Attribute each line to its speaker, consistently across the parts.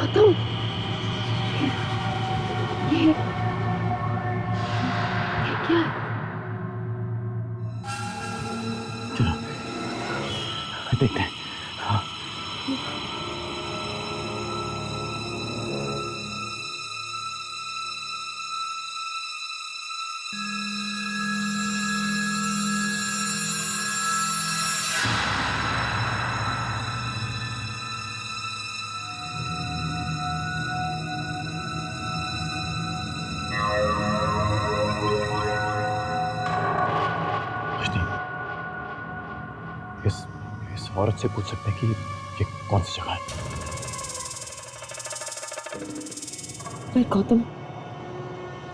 Speaker 1: गौतम, ये क्या है?
Speaker 2: चलो देखते हैं। हाँ इस औरत से पूछ सकते हैं कि ये कौन सी जगह है।
Speaker 1: पर गौतम,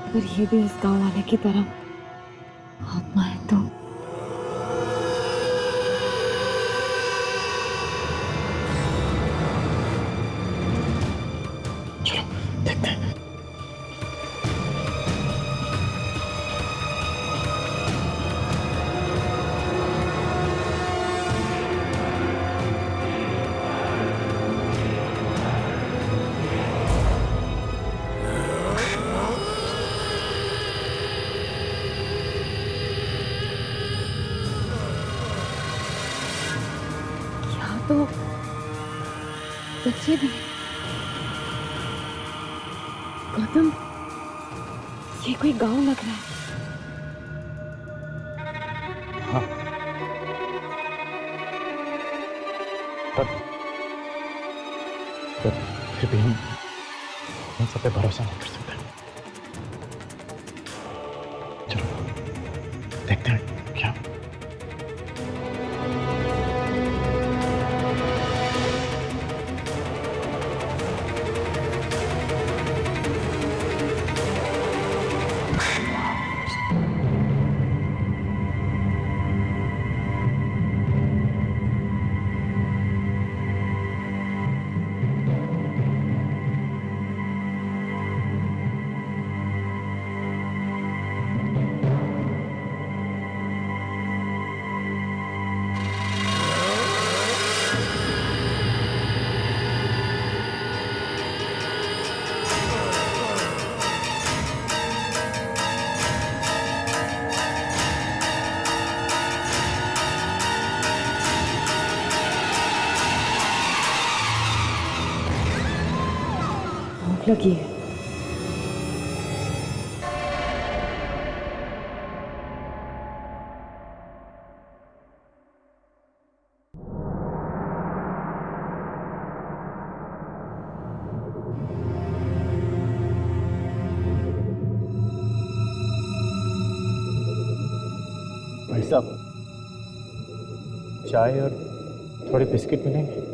Speaker 1: अगर ये भी इस गांव वाले की तरह आत्मा है तो
Speaker 2: चलो देखते हैं।
Speaker 1: यहाँ तो बच्चे भी हैं। गौतम, ये कोई गांव लग रहा है।
Speaker 2: हाँ पर फिर भी हम इन सब पे भरोसा नहीं कर सकते। चलो देखते हैं क्या।
Speaker 1: भूख लगी है।
Speaker 2: भाई साहब, चाय और थोड़े बिस्किट मिलेंगे?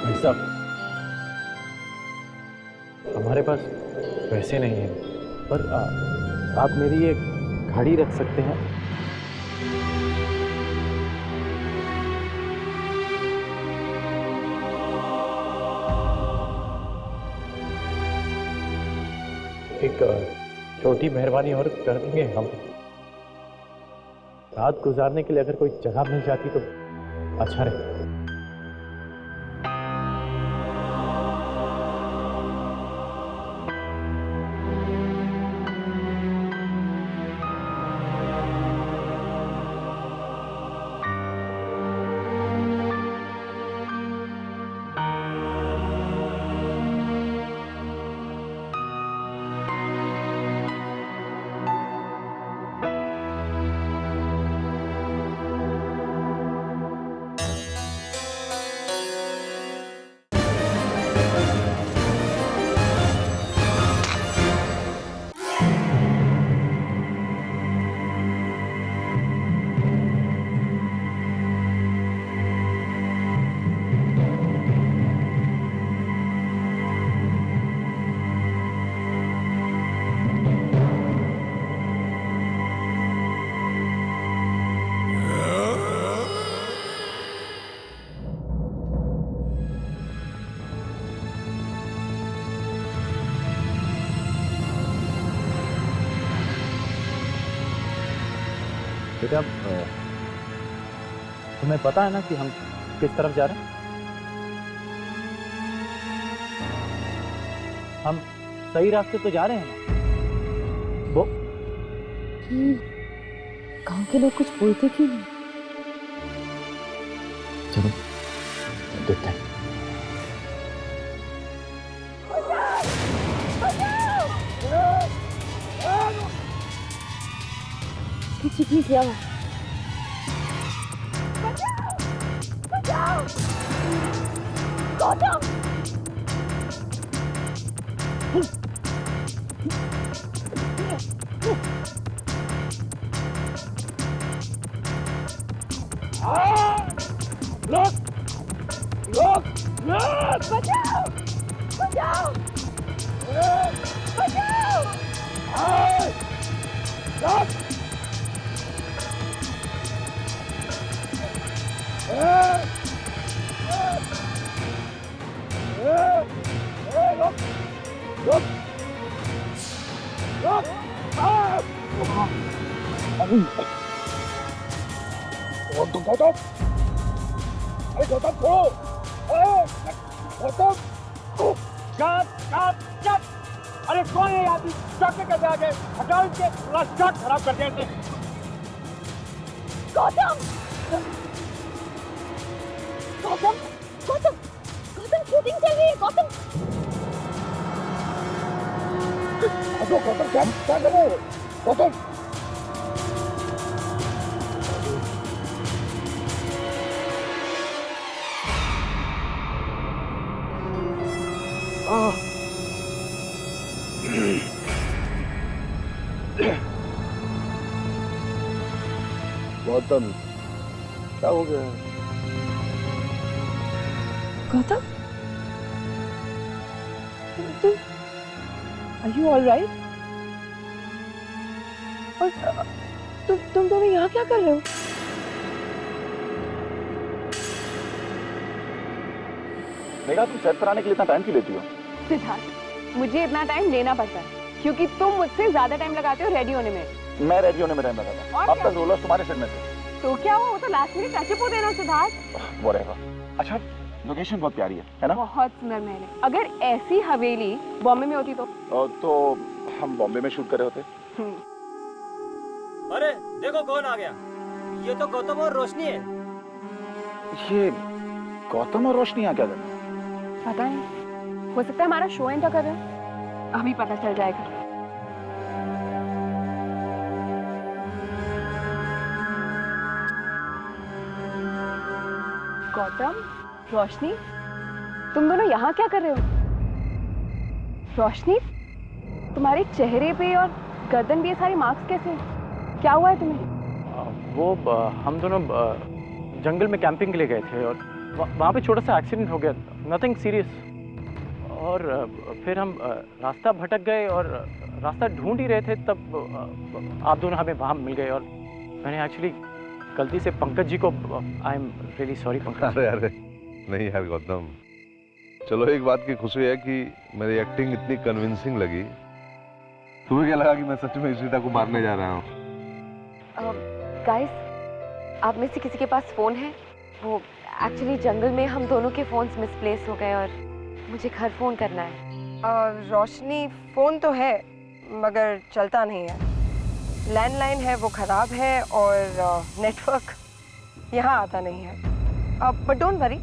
Speaker 2: भाई साहब, हमारे पास पैसे नहीं हैं, पर आप मेरी ये घड़ी रख सकते हैं। एक छोटी मेहरबानी और कर देंगे हम। रात गुजारने के लिए अगर कोई जगह मिल जाती तो अच्छा रहता। बेटा तुम्हें पता है ना कि हम किस तरफ जा रहे हैं? हम सही रास्ते तो जा रहे हैं ना? वो
Speaker 1: गांव के लोग कुछ बोलते क्यों नहीं?
Speaker 2: चलो देखते हैं।
Speaker 1: कुछ नहीं किया हुआ। गौतम! बचाओ! बचाओ! बचाओ!
Speaker 3: अरे कौन है आदमी? ट्रक में कैसे आ गए? हटाओ इसके, पूरा ट्रक खराब कर दिया इसने।
Speaker 1: गौतम! गौतम! गौतम! गौतम शूटिंग चल रही है गौतम!
Speaker 3: गौतम क्या कर रहे हो? गौतम! गौतम क्या हो गया?
Speaker 1: गौतम? तुम Are you all right? और तुम दोनों यहाँ क्या कर रहे हो?
Speaker 3: मेघा, तुम सेट पर आने के लिए इतना टाइम क्यों लेती हो?
Speaker 4: सिद्धार्थ, मुझे इतना टाइम लेना पड़ता है क्योंकि तुम मुझसे ज्यादा टाइम लगाते हो रेडी होने में।
Speaker 3: मैं रेडी होने में टाइम लगा था।
Speaker 4: और
Speaker 3: अब
Speaker 4: क्या?
Speaker 3: तक रोलर्स तुम्हारे सेट में थे।
Speaker 4: तो क्या हुआ? वो तो लास्ट मिनट टचअप हो देना सिद्धार्थ।
Speaker 3: वो रहेगा। अच्छा, लोकेशन बहुत प्यारी है ना?
Speaker 4: बहुत सुंदर महल है। अगर ऐसी हवेली बॉम्बे में होती
Speaker 3: तो हम बॉम्बे में शूट कर रहे होते।
Speaker 5: अरे देखो कौन आ गया। ये तो गौतम और रोशनी है।
Speaker 3: ये गौतम और रोशनी यहाँ क्या कर रहे हैं?
Speaker 4: पता नहीं, हो सकता है हमारा शो एंटर कर रहे हैं। अभी पता चल जाएगा। गौतम, रोशनी, तुम दोनों यहाँ क्या कर रहे हो? रोशनी, तुम्हारे चेहरे पे और गर्दन पे ये सारे मार्क्स कैसे हैं? क्या हुआ है तुम्हें?
Speaker 2: वो हम दोनों जंगल में कैंपिंग के लिए गए थे और वहाँ पे छोटा सा एक्सीडेंट हो गया, नथिंग सीरियस। और फिर हम रास्ता भटक गए और रास्ता ढूंढ ही रहे थे, तब आप दोनों हमें वहाँ मिल गए। और मैंने एक्चुअली गलती से पंकज जी को, I am really sorry Pankaj.
Speaker 6: अरे नहीं यार गौतम, चलो एक बात की खुशी है कि मेरी एक्टिंग इतनी कन्विंसिंग लगी। तुम्हें क्या लगा कि मैं सच में इशिता को मारने जा रहा हूँ?
Speaker 7: गाइस, आप में से किसी के पास फोन है? वो एक्चुअली जंगल में हम दोनों के फोन्स मिसप्लेस हो गए और मुझे घर फोन करना है।
Speaker 8: रोशनी, फोन तो है मगर चलता नहीं है। लैंडलाइन है वो खराब है और नेटवर्क यहाँ आता नहीं है। बट डोंट वरी,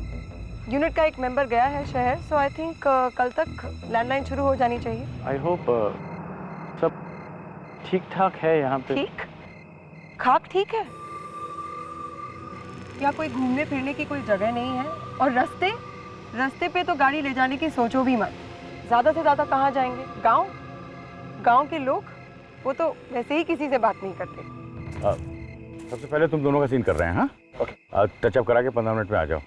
Speaker 8: यूनिट का एक मेंबर गया है शहर, सो आई थिंक कल तक लैंडलाइन शुरू हो जानी चाहिए।
Speaker 2: आई होप सब ठीक ठाक है यहाँ पे।
Speaker 8: ठीक? खाक ठीक है? या कोई घूमने फिरने की कोई जगह नहीं है? और रास्ते पे तो गाड़ी ले जाने की सोचो भी मत। ज़्यादा से ज़्यादा कहाँ जाएंगे? गांव के लोग वो तो वैसे ही किसी से बात नहीं करते।
Speaker 9: सबसे पहले तुम दोनों का सीन कर रहे हैं। हाँ ओके, टचअप करा के 15 मिनट में आ जाओ।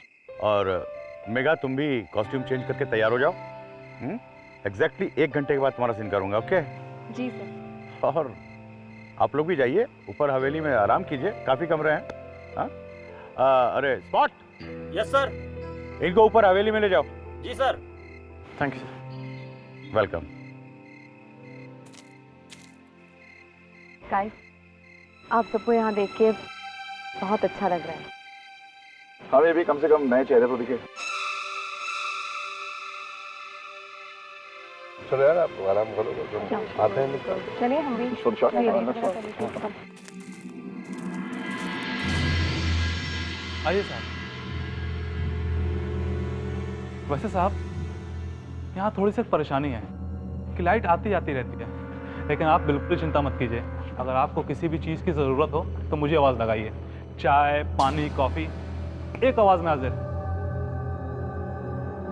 Speaker 9: और मेघा, तुम भी कॉस्ट्यूम चेंज करके तैयार हो जाओ। एग्जैक्टली 1 घंटे के बाद तुम्हारा सीन करूंगा। ओके
Speaker 4: जी सर।
Speaker 9: और आप लोग भी जाइए ऊपर हवेली में, आराम कीजिए, काफी कमरे हैं। हाँ अरे स्पॉट,
Speaker 5: यस सर।
Speaker 9: इनको ऊपर हवेली में ले जाओ।
Speaker 5: जी sir.
Speaker 2: Thank you sir.
Speaker 9: Welcome.
Speaker 4: Guys, आप सबको यहाँ देख के बहुत अच्छा लग रहा है।
Speaker 3: हमें भी कम से कम नए चेहरे तो दिखे।
Speaker 6: चलो यार, आप आराम करो, आते हैं निकल।
Speaker 4: चलिए हम भी
Speaker 10: आइए साहब। वैसे साहब, यहाँ थोड़ी सी परेशानी है कि लाइट आती जाती रहती है, लेकिन आप बिल्कुल चिंता मत कीजिए। अगर आपको किसी भी चीज़ की ज़रूरत हो तो मुझे आवाज़ लगाइए। चाय, पानी, कॉफ़ी, एक आवाज़ में हाजिर।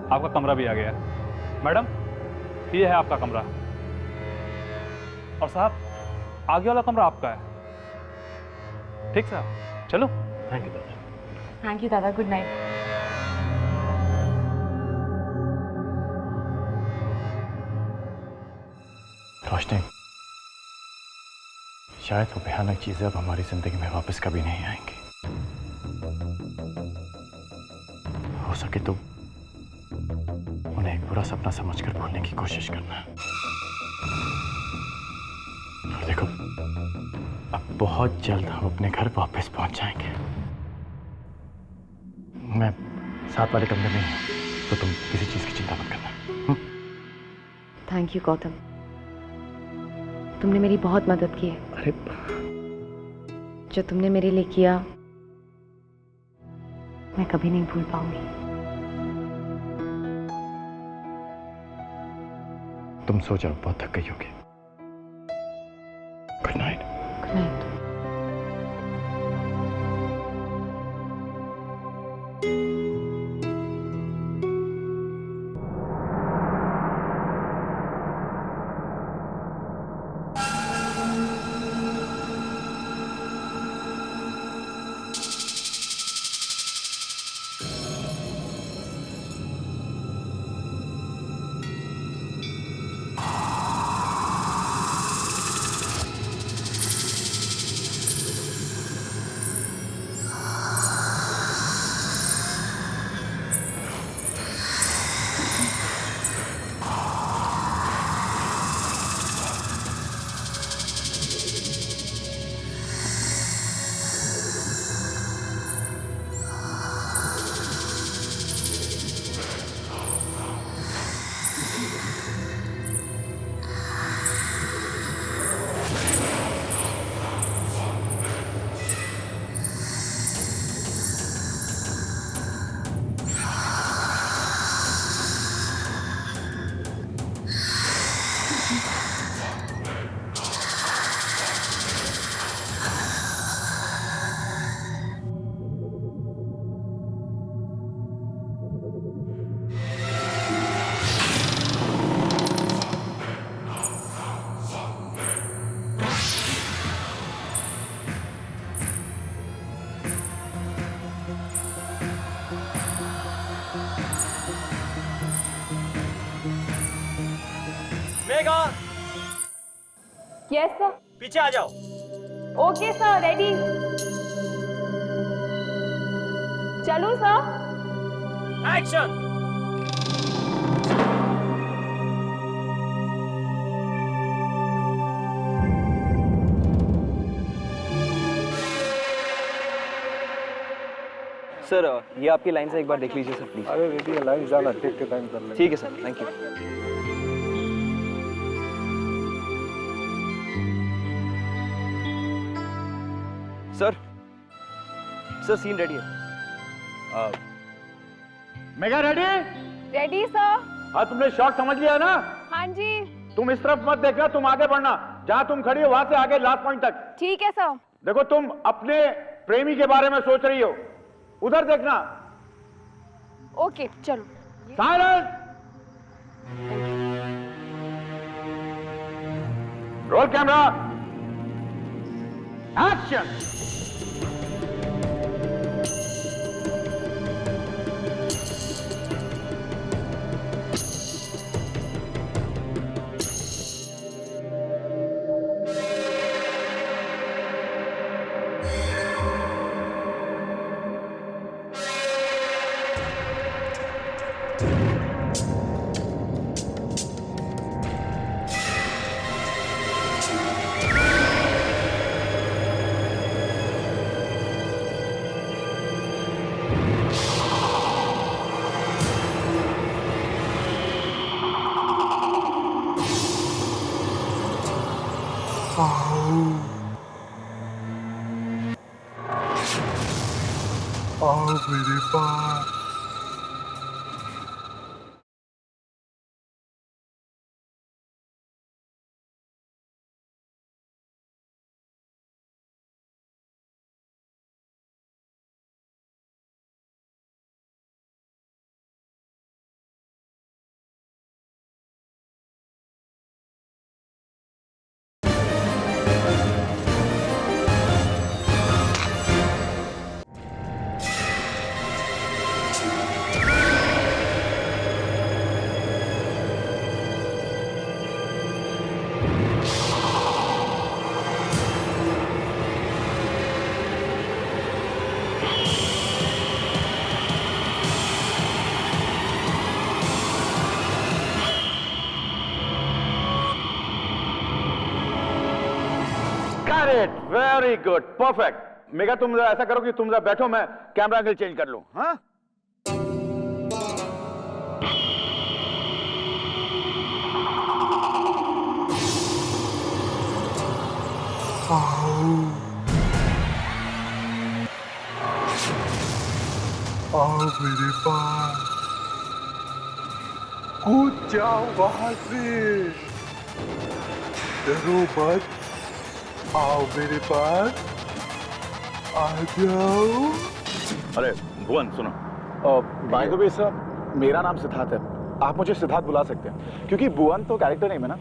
Speaker 10: आपका कमरा भी आ गया है। मैडम, ये है आपका कमरा। और साहब, आगे वाला कमरा आपका है। ठीक साहब, चलो।
Speaker 2: थैंक यू दादा।
Speaker 7: थैंक यू दादा, गुड नाइट।
Speaker 2: रोशनी, शायद वो भयानक चीजें अब हमारी जिंदगी में वापस कभी नहीं आएंगी। हो सके तो उन्हें एक बुरा सपना समझकर भूलने की कोशिश करना। और देखो, अब बहुत जल्द हम अपने घर वापस पहुंच जाएंगे। मैं साथ वाले कमरे में हूं, तो तुम किसी चीज की चिंता मत करना।
Speaker 7: थैंक यू गौतम, तुमने मेरी बहुत मदद की है।
Speaker 2: अरे,
Speaker 7: जो तुमने मेरे लिए किया मैं कभी नहीं भूल पाऊंगी।
Speaker 2: तुम सो जाओ, बहुत थक गई होगी। Good night.
Speaker 7: Good night.
Speaker 5: Megha,
Speaker 4: yes sir.
Speaker 5: पीछे आ जाओ।
Speaker 4: Okay sir, ready. चलो सर।
Speaker 5: एक्शन।
Speaker 11: सर, ये आपकी लाइन से एक बार देख लीजिए सर, प्लीज।
Speaker 3: अरे रेडी है, लाइन ज़्यादा ठीक के टाइम कर ले।
Speaker 11: ठीक है sir, thank you. Sir, sir scene ready है।
Speaker 3: मेगा रेडी?
Speaker 4: Ready sir.
Speaker 3: हाँ, तुमने शॉट समझ लिया ना?
Speaker 4: हाँ जी।
Speaker 3: तुम इस तरफ मत देखना, तुम आगे बढ़ना। जहां तुम खड़ी हो वहां से आगे लास्ट पॉइंट तक।
Speaker 4: ठीक है सर।
Speaker 3: देखो, तुम अपने प्रेमी के बारे में सोच रही हो, उधर देखना।
Speaker 4: ओके, चलो।
Speaker 3: साइलेंस। Roll camera, action.
Speaker 6: आओ मेरे पास।
Speaker 9: Very good, perfect. मेगा तुम जरा ऐसा करो कि तुम जरा बैठो, मैं कैमरा एंगल चेंज कर लूं। हाँ,
Speaker 6: आओ मेरे पास, कूद जाओ वहां से, डरो मत, आओ मेरे पास, आ जाओ।
Speaker 9: अरे भुवन सुनो,
Speaker 12: बाय द वे सर, मेरा नाम सिद्धार्थ है, आप मुझे सिद्धार्थ बुला सकते हैं, क्योंकि भुवन तो कैरेक्टर नेम है ना।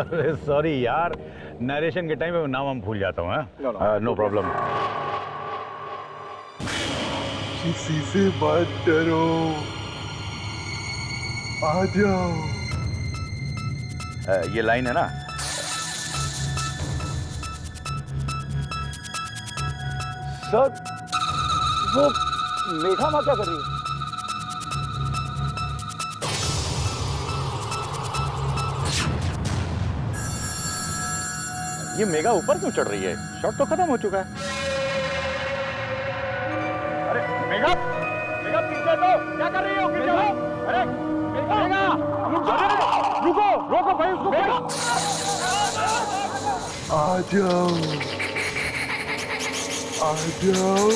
Speaker 9: अरे सॉरी यार, नरेशन के टाइम में नाम हम भूल जाता हूँ। No problem.
Speaker 6: किसी से मत डरो, आ जाओ।
Speaker 9: ये लाइन है ना,
Speaker 12: सर वो मेघा माँ क्या कर रही है?
Speaker 9: ये मेघा ऊपर क्यों चढ़ रही है? शॉट तो खत्म हो चुका है।
Speaker 3: अरे मेघा, मेघा पीछे तो क्या कर रही हो? पीछे हो? अरे मेघा, रुको, रोको भाई उसको।
Speaker 6: आ जाओ, आ जाओ।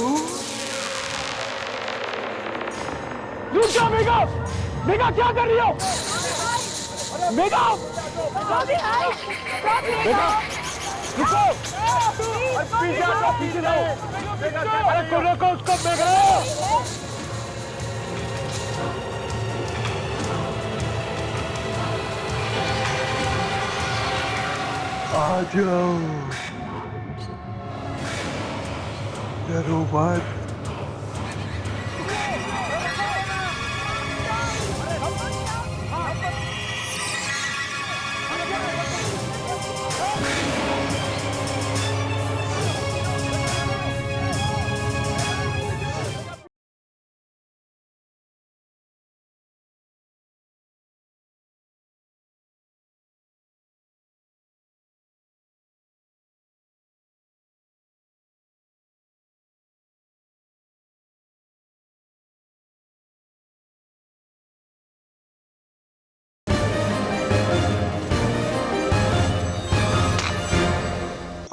Speaker 3: रुक जाओ मेघा, मेघा क्या कर रही हो? मेघा, मेघा, रुको, अरे पीछे हटो, पीछे रहो। अरे रोको उसको मेघा।
Speaker 6: आ जाओ, डरो मत।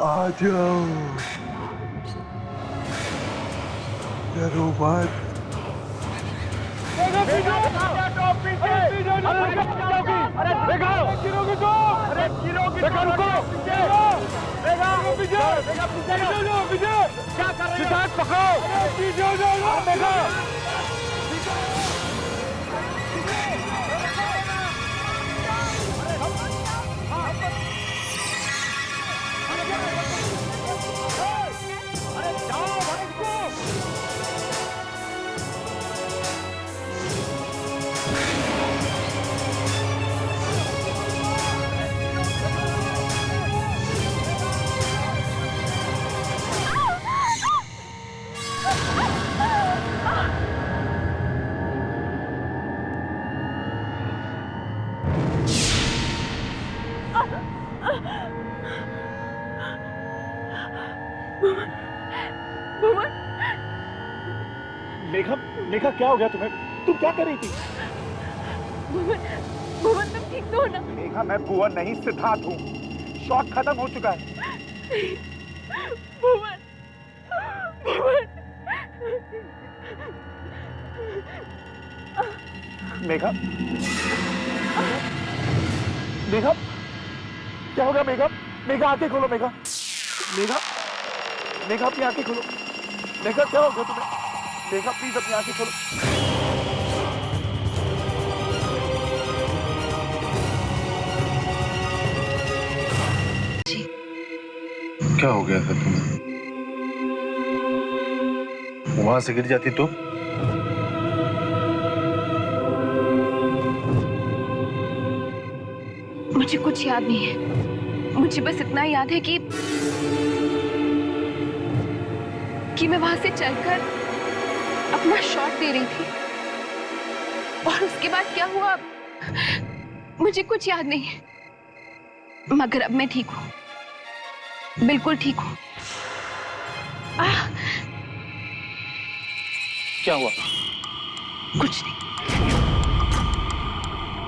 Speaker 6: आ जाओ, डरो मत।
Speaker 3: अरे मेघा, गिरोगी तो? अरे गिरोगी, मेघा रुको, मेघा पीछे, मेघा पीछे, क्या कर रही हो? सिद्धार्थ पकड़ो, पीछे हो जाओ मेघा। मेघा, मेघा क्या हो गया तुम्हें? तुम क्या कर रही थी?
Speaker 4: भुवन तुम ठीक तो हो ना?
Speaker 12: मेघा मैं भुवन नहीं सिद्धार्थ हूँ, शॉट खत्म हो चुका है।
Speaker 4: भुवन, भुवन
Speaker 12: मेघा, मेघा, क्या हो गया मेघा? मेघा आंखें खोलो मेघा, मेघा, मेघा अपनी आंखें खोलो। मेघा क्या हो गया तुम्हें? मेघा प्लीज अपनी आंखें खोलो।
Speaker 6: क्या हो गया था तुम्हें? वहां से गिर जाती तो?
Speaker 4: मुझे कुछ याद नहीं है। मुझे बस इतना याद है कि मैं वहां से चलकर अपना शॉट दे रही थी और उसके बाद क्या हुआ मुझे कुछ याद नहीं है, मगर अब मैं ठीक हूँ, बिल्कुल ठीक हूँ।
Speaker 12: क्या हुआ?
Speaker 4: कुछ नहीं।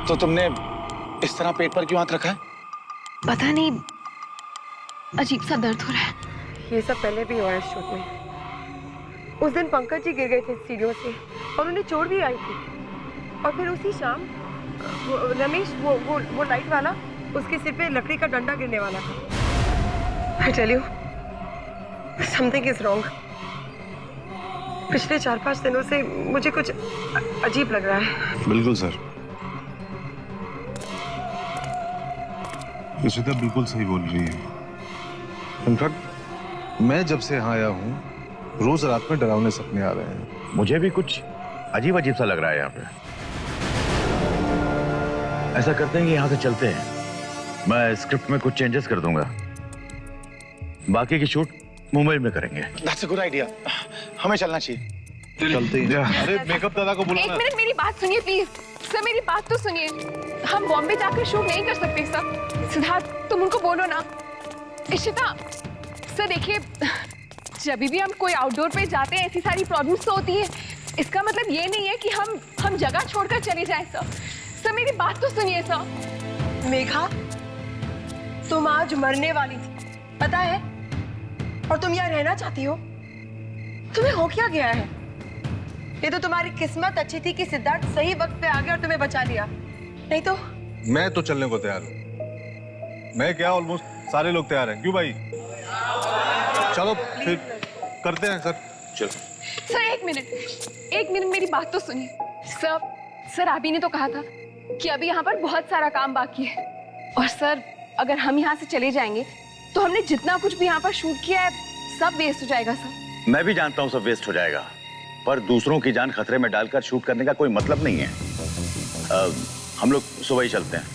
Speaker 12: तो तुमने इस तरह पेट पर क्यों हाथ रखा है?
Speaker 4: पता नहीं, अजीब सा दर्द हो रहा है।
Speaker 8: ये सब पहले भी हुआ है शूट में। उस दिन पंकज जी गिर गए थे सीढ़ियों से और उन्हें चोट भी आई थी। और फिर उसी शाम रमेश वो लाइट वाला, उसके सिर पे लकड़ी का डंडा गिरने वाला था। I tell you, something is wrong. पिछले 4-5 दिनों से मुझे कुछ अजीब लग रहा है।
Speaker 6: बिल्कुल सर, इशिता बिल्कुल सही बोल रही है। इनफैक्ट मैं जब से यहाँ आया हूँ रोज रात में डरावने सपने आ रहे हैं।
Speaker 9: मुझे भी कुछ अजीब अजीब सा लग रहा है यहाँ पे। ऐसा करते हैं कि यहाँ से चलते हैं, मैं स्क्रिप्ट में कुछ चेंजेस कर दूंगा, बाकी की शूट मुंबई में करेंगे।
Speaker 12: That's a good idea. हमें चलना चाहिए।
Speaker 6: चलते ही। अरे मेकअप दादा को बुलाना।
Speaker 4: एक मिनट मेरी बात सुनिए प्लीज। सर मेरी बात तो सुनिए। हम बॉम्बे जाकर शूट नहीं कर सकते सर। सिद्धार्थ तुम उनको बोलो ना। इशिता सर देखिए, जब भी हम कोई आउटडोर पे जाते हैं ऐसी सारी प्रॉब्लम्स तो होती है। इसका मतलब ये नहीं है कि हम जगह छोड़कर चले जाएं सर। सर मेरी बात तो सुनिए सर।
Speaker 8: मेघा, तुम आज मरने वाली थी, पता है? और तुम यहाँ रहना चाहती हो? तुम्हें हो क्या गया है? ये तो तुम्हारी किस्मत अच्छी थी कि सिद्धार्थ सही वक्त पे आ गया और तुम्हें बचा लिया, नहीं तो?
Speaker 6: मैं तो चलने को तैयार हूँ। मैं क्या, ऑलमोस्ट सारे लोग तैयार हैं। क्यों भाई? चलो फिर करते हैं सर। चलो
Speaker 4: सर एक मिनट मेरी बात तो सुनिए। सर आप ही ने तो कहा था कि अभी यहाँ पर बहुत सारा काम बाकी है, और सर अगर हम यहाँ से चले जाएंगे तो हमने जितना कुछ भी यहाँ पर शूट किया है सब वेस्ट हो जाएगा सर।
Speaker 9: मैं भी जानता हूँ सब वेस्ट हो जाएगा, पर दूसरों की जान खतरे में डालकर शूट करने का कोई मतलब नहीं है। हम लोग सुबह ही चलते हैं।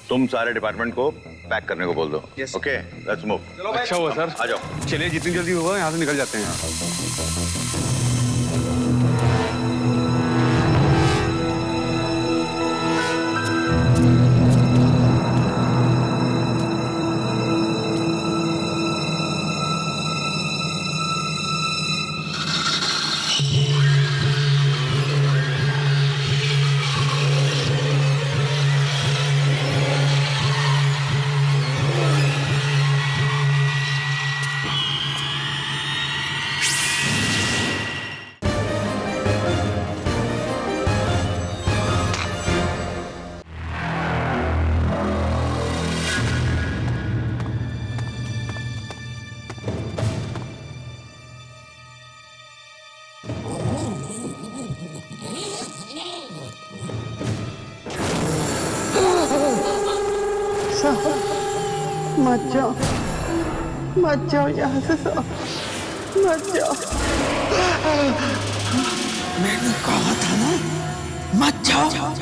Speaker 9: तुम सारे डिपार्टमेंट को पैक करने को बोल दो। Okay, let's move.
Speaker 3: अच्छा हुआ सर,
Speaker 9: आ जाओ।
Speaker 3: चलिए जितनी जल्दी होगा यहाँ से निकल जाते हैं।
Speaker 8: मत जाओ यहाँ से साहब, मत जाओ।
Speaker 13: मैंने कहा था ना, मत जाओ।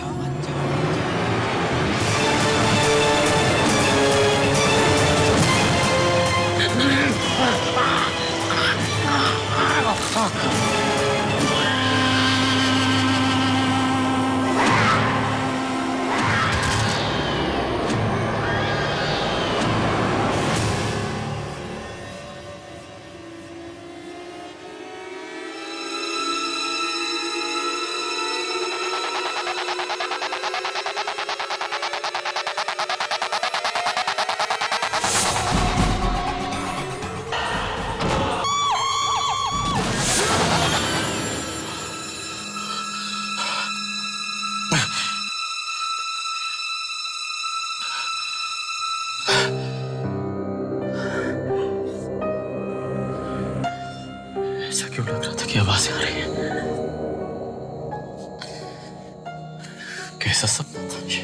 Speaker 14: ऐसा सपना था ये।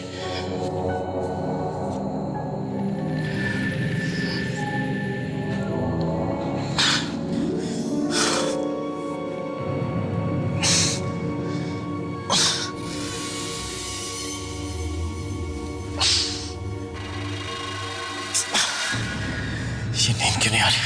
Speaker 14: ये नींद क्यों नहीं आ रही?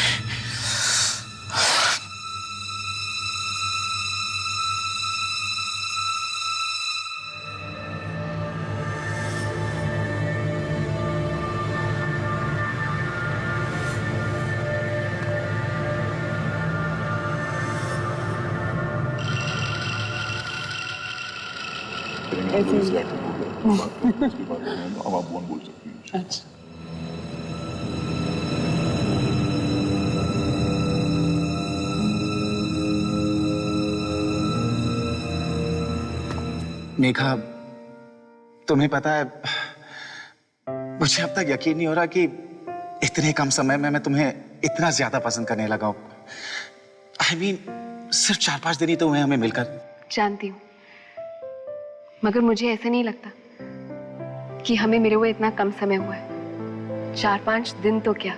Speaker 12: ऐसे ही अब आप बोल सकती हैं।
Speaker 1: अच्छा
Speaker 15: मेघा, तुम्हें पता है मुझे अब तक यकीन नहीं हो रहा कि इतने कम समय में मैं तुम्हें इतना ज्यादा पसंद करने लगा हूं। I mean, सिर्फ 4-5 दिन ही तो हुए हमें मिलकर।
Speaker 7: जानती हूँ, मगर मुझे ऐसा नहीं लगता कि हमें मिले हुए इतना कम समय हुआ है। 4-5 दिन तो क्या,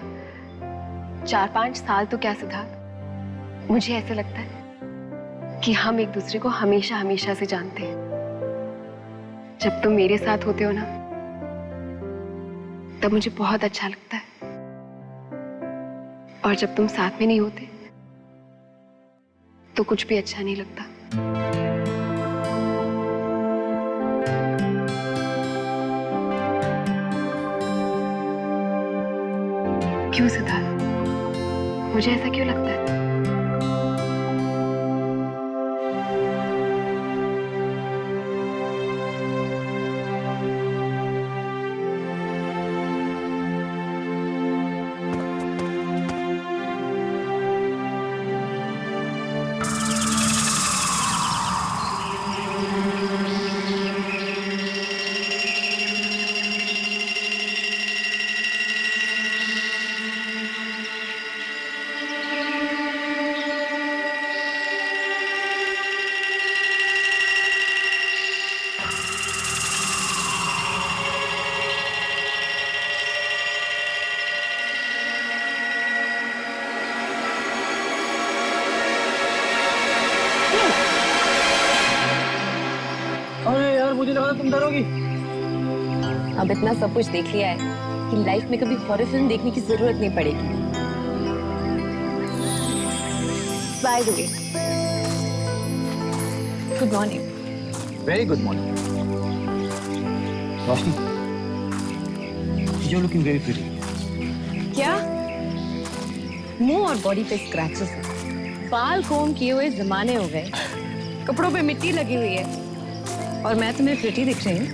Speaker 7: 4-5 साल तो क्या सिद्धार्थ। मुझे ऐसा लगता है कि हम एक दूसरे को हमेशा हमेशा से जानते हैं। जब तुम मेरे साथ होते हो ना, तब मुझे बहुत अच्छा लगता है, और जब तुम साथ में नहीं होते तो कुछ भी अच्छा नहीं लगता। क्यों सिद्धार्थ, मुझे ऐसा क्यों लगता है?
Speaker 16: अरे यार, मुझे लगा था तुम डरोगी।
Speaker 1: अब इतना सब कुछ देख लिया है कि लाइफ में कभी हॉरर फिल्म देखने की जरूरत नहीं पड़ेगी। By the way, good morning.
Speaker 16: Very good morning Roshni, you looking very pretty.
Speaker 1: क्या? मुंह और बॉडी पे स्क्रैचेस हैं। बाल कोम किए हुए जमाने हो गए, कपड़ों पे मिट्टी लगी हुई है, और मैं तुम्हें प्रिटी दिख रही हूँ।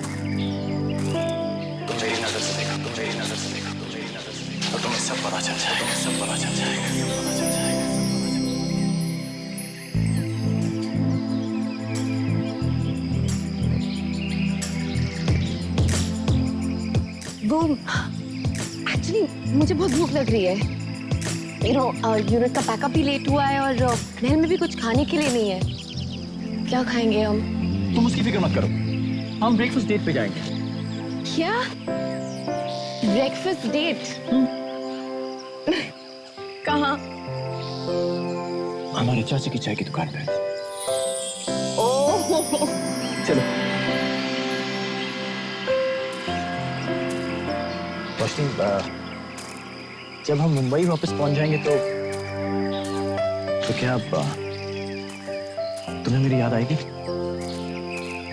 Speaker 14: तुम मेरी नजर से देखा, तुम मेरी नजर से देखा, तुम मेरी नजर से देखा, तो तुम्हें सब पता चल जाएगा, सब पता चल जाएगा, सब पता चल जाएगा।
Speaker 1: वो एक्चुअली मुझे बहुत भूख लग रही है। यूनिट का पैकअप भी लेट हुआ है, और महल में भी कुछ खाने के लिए नहीं है। क्या खाएंगे हम?
Speaker 16: तुम उसकी फिक्र मत करो, हम ब्रेकफास्ट डेट पे जाएंगे।
Speaker 1: क्या ब्रेकफास्ट डेट? कहाँ?
Speaker 16: हमारे चाचा की चाय की दुकान पे।
Speaker 1: ओह,
Speaker 16: चलो रोशनी, जब हम मुंबई वापस पहुंच जाएंगे तो क्या तुम्हें मेरी याद आएगी?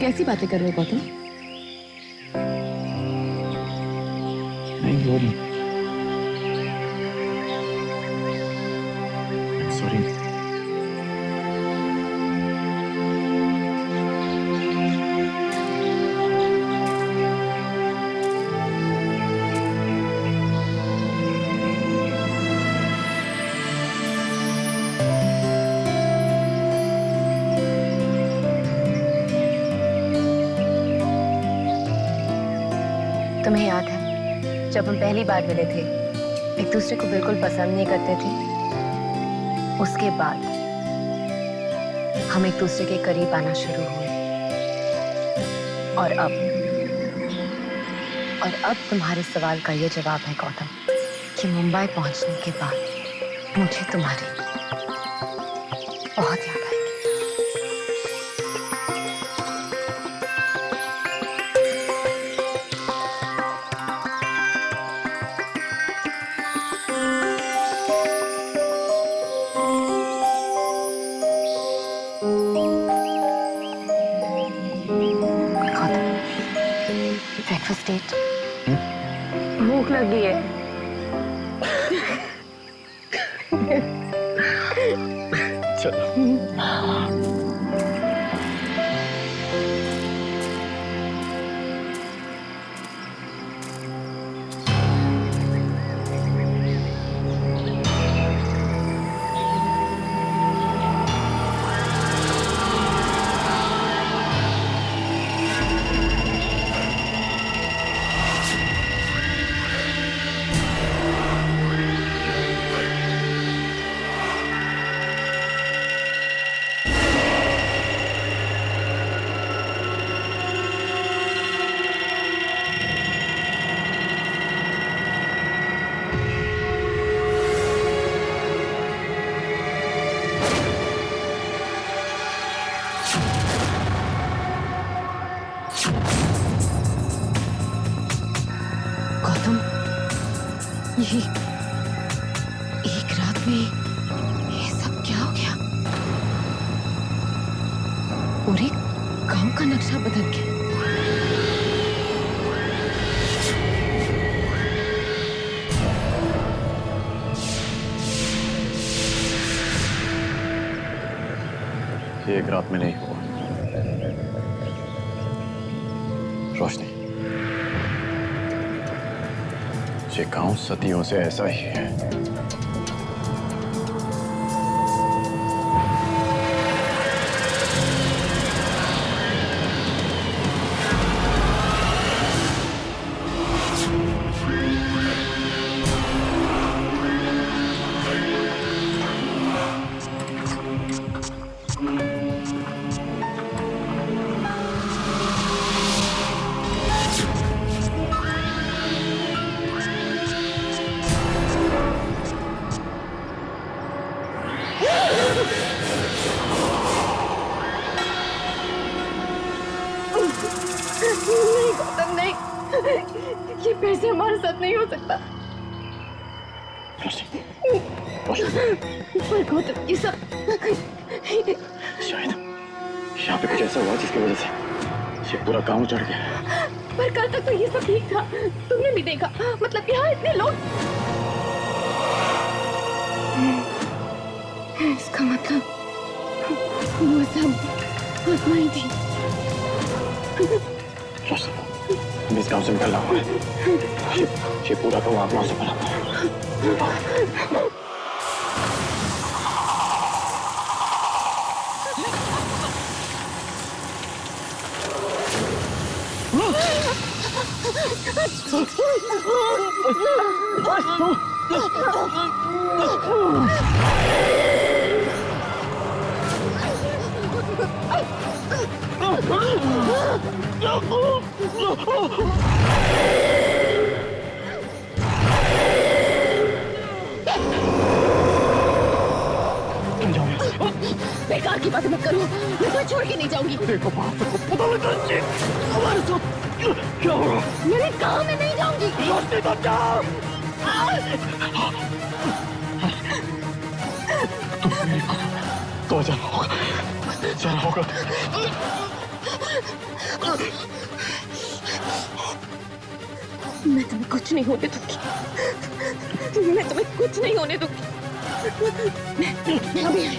Speaker 1: कैसी बातें कर रहे हो गौतम?
Speaker 16: नहीं, वो नहीं। सॉरी।
Speaker 7: तुम्हें याद है जब हम पहली बार मिले थे, एक दूसरे को बिल्कुल पसंद नहीं करते थे। उसके बाद हम एक दूसरे के करीब आना शुरू हुए, और अब
Speaker 1: और अब तुम्हारे सवाल का ये जवाब है गौतम कि मुंबई पहुंचने के बाद मुझे तुम्हारी बहुत याद आएगी। Breakfast date.
Speaker 8: भूख लगी है।
Speaker 1: गौतम, ये एक रात में ये सब क्या हो गया? पूरे गांव का नक्शा बदल गया।
Speaker 14: ये एक रात में नहीं हुआ रोशनी, ये गांव सदियों से ऐसा ही है।
Speaker 7: नहीं गौतम नहीं, ये फिर से हमारे साथ नहीं हो सकता। पर गौतम ये सब
Speaker 14: शायद यहाँ पे कुछ ऐसा हुआ जिसकी वजह से ये पूरा गांव चढ़ गया।
Speaker 7: पर कल तक तो ये सब ठीक था, तुमने भी देखा। मतलब यहाँ इतने लोग, इसका मतलब वो सब आत्मा ही थी।
Speaker 14: हम इस गांव से निकलना हुआ है। ये पूरा गांव आत्माओं से भरा हुआ है।
Speaker 7: बेकार की बातें मत करो, मैं कोई छोड़ के नहीं जाऊंगी।
Speaker 3: देखो बात को पता लगा हमारे साथ क्या हो रहा?
Speaker 7: मैंने कहा मैं नहीं जाऊंगी।
Speaker 3: रोशनी तो जाओ। तुम मेरी तो जाना होगा
Speaker 7: मैं तुम्हें कुछ नहीं होने दूंगी। मैं तुम्हें कुछ नहीं होने दूंगी। मैं अभी आई।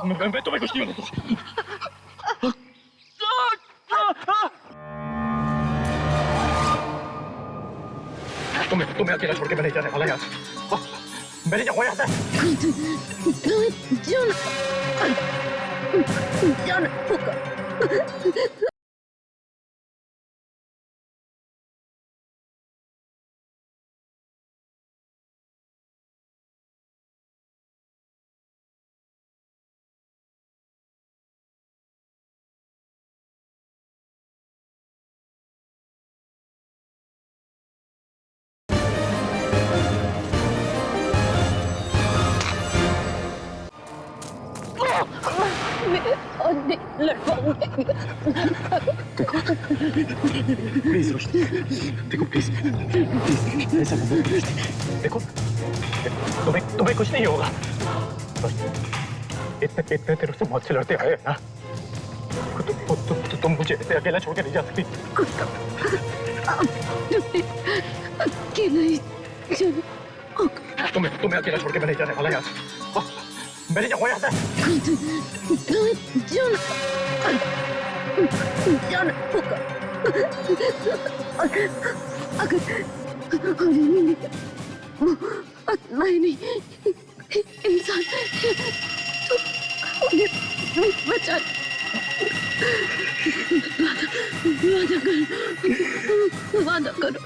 Speaker 12: मैं तुम्हें कुछ नहीं होने तुम्हें अकेला छोड़ के मैं नहीं जाने वाला यहाँ से। मेरी जाओ यहाँ से। प्लीज रोशनी, देखो प्लीज प्लीज ऐसा मत करो। देखो तुम्हें कुछ नहीं होगा। इतने देर से मौत से लड़ते आए ना, तुम मुझे ऐसे अकेला छोड़ के नहीं जा सकती। तुम्हें अकेला छोड़ के मैं नहीं जाने वाला यहाँ से। मेरी जाओ यहाँ
Speaker 1: नहीं इंसान बचा वादा करो।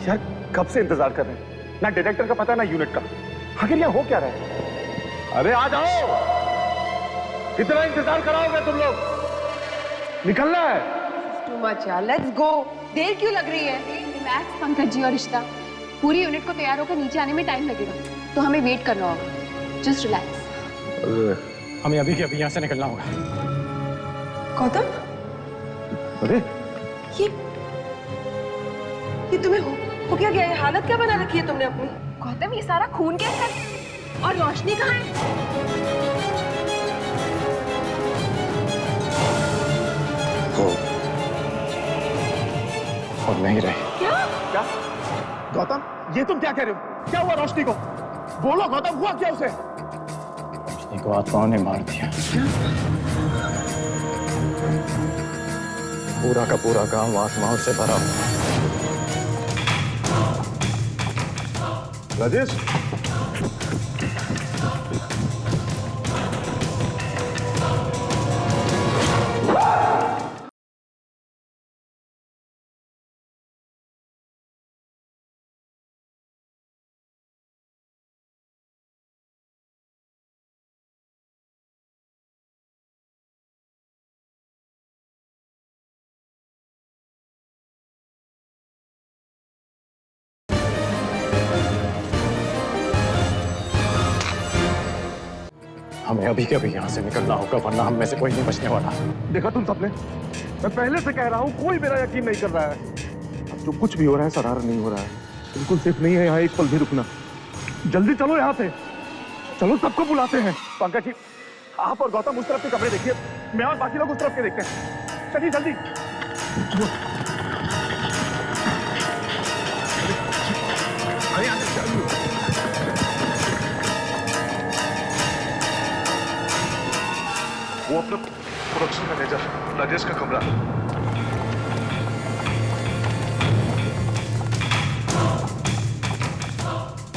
Speaker 12: यार कब से इंतजार कर रहे हैं, ना डायरेक्टर का पता ना यूनिट का। आखिर यहाँ हो क्या रहा है? अरे आ जाओ, कितना इंतजार कराओगे तुम लोग? निकलना है।
Speaker 8: Too much यार, let's go। देर क्यों लग रही है?
Speaker 7: रिलैक्स पंकज जी और रिश्ता, पूरी यूनिट को तैयार होकर नीचे आने में टाइम लगेगा, तो हमें वेट करना होगा। Just relax.
Speaker 12: हमें अभी के अभी यहाँ से निकलना होगा।
Speaker 8: गौतम,
Speaker 12: अरे
Speaker 8: ये तुम्हें हो क्या गया? ये हालत क्या बना रखी है तुमने अपनी?
Speaker 7: गौतम, ये सारा खून कैसे है? और रोशनी कहाँ है?
Speaker 12: और नहीं रही।
Speaker 8: क्या?
Speaker 12: गौतम, ये तुम क्या कह रहे हो? क्या हुआ रोशनी को? बोलो गौतम, हुआ क्या उसे?
Speaker 2: रोशनी को आत्माओं ने मार दिया। पूरा का पूरा गांव आत्माओं से भरा हुआ।
Speaker 12: राजेश,
Speaker 2: हमें अभी के अभी यहाँ से निकलना होगा, वरना हम में से कोई नहीं बचने वाला।
Speaker 12: देखा तुम सबने, मैं पहले से कह रहा हूँ, कोई मेरा यकीन नहीं कर रहा है। अब जो कुछ भी हो रहा है सराहना नहीं हो रहा है। बिल्कुल सेफ नहीं है यहाँ एक पल भी रुकना। जल्दी चलो यहाँ से, चलो सबको बुलाते हैं। पंकज जी, आप और गौतम उस तरफ के कमरे देखिए, मैं और बाकी लोग उस तरफ के देखते हैं। चलिए जल्दी। अरे वो अपना प्रोडक्शन मैनेजर राजेश का कमरा।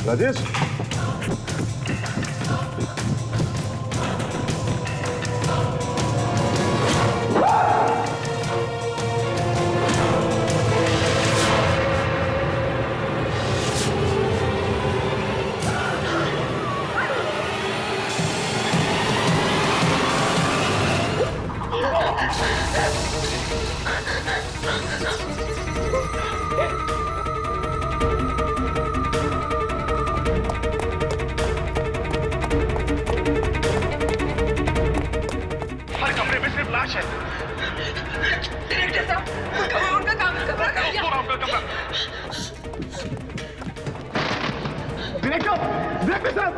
Speaker 12: राजेश, हर कमरे में सिर्फ लाश है।
Speaker 4: डायरेक्टर साहब, उनका काम कमरा कर दिया।
Speaker 12: डायरेक्टर साहब,